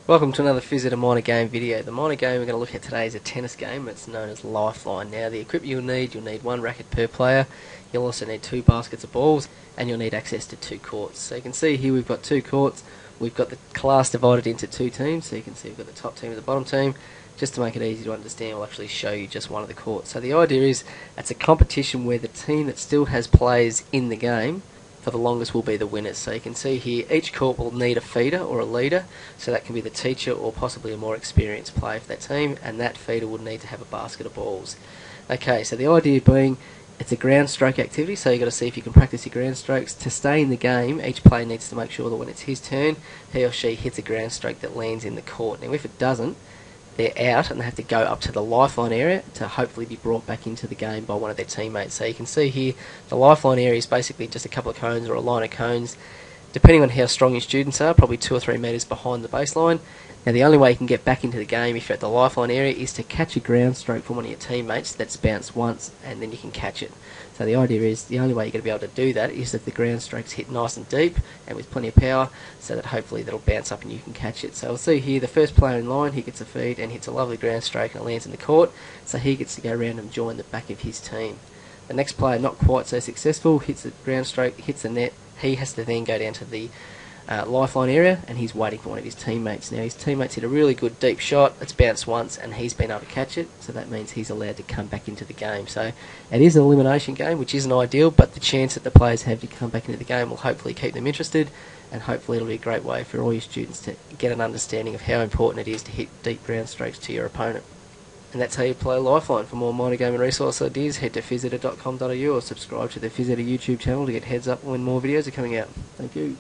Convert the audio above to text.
Welcome to another Phys at a Minor Game video. The minor game we're going to look at today is a tennis game. It's known as Lifeline. Now the equipment you'll need one racket per player. You'll also need 2 baskets of balls, and you'll need access to 2 courts. So you can see here we've got 2 courts. We've got the class divided into 2 teams. So you can see we've got the top team and the bottom team. Just to make it easy to understand, we'll actually show you just one of the courts. So the idea is it's a competition where the team that still has players in the game for the longest will be the winners. So you can see here each court will need a feeder or a leader, so that can be the teacher or possibly a more experienced player for that team, and that feeder would need to have a basket of balls. Okay, so the idea being it's a ground stroke activity, so you've got to see if you can practice your ground strokes. To stay in the game, each player needs to make sure that when it's his turn, he or she hits a ground stroke that lands in the court. Now if it doesn't, they're out and they have to go up to the lifeline area to hopefully be brought back into the game by one of their teammates. So you can see here the lifeline area is basically just a couple of cones or a line of cones, depending on how strong your students are, probably 2 or 3 metres behind the baseline. Now the only way you can get back into the game if you're at the lifeline area is to catch a ground stroke from one of your teammates that's bounced once, and then you can catch it. So the idea is the only way you're going to be able to do that is if the ground strokes hit nice and deep and with plenty of power, so that hopefully that'll bounce up and you can catch it. So we'll see here the first player in line, he gets a feed and hits a lovely ground stroke and it lands in the court, so he gets to go around and join the back of his team. The next player, not quite so successful, hits the ground stroke, hits the net. He has to then go down to the lifeline area, and he's waiting for one of his teammates. Now his teammates hit a really good deep shot, it's bounced once and he's been able to catch it, so that means he's allowed to come back into the game. So it is an elimination game, which isn't ideal, but the chance that the players have to come back into the game will hopefully keep them interested, and hopefully it'll be a great way for all your students to get an understanding of how important it is to hit deep ground strokes to your opponent. And that's how you play Lifeline. For more minor game and resource ideas, head to physeditor.com.au or subscribe to the Phys Editor YouTube channel to get heads up when more videos are coming out. Thank you.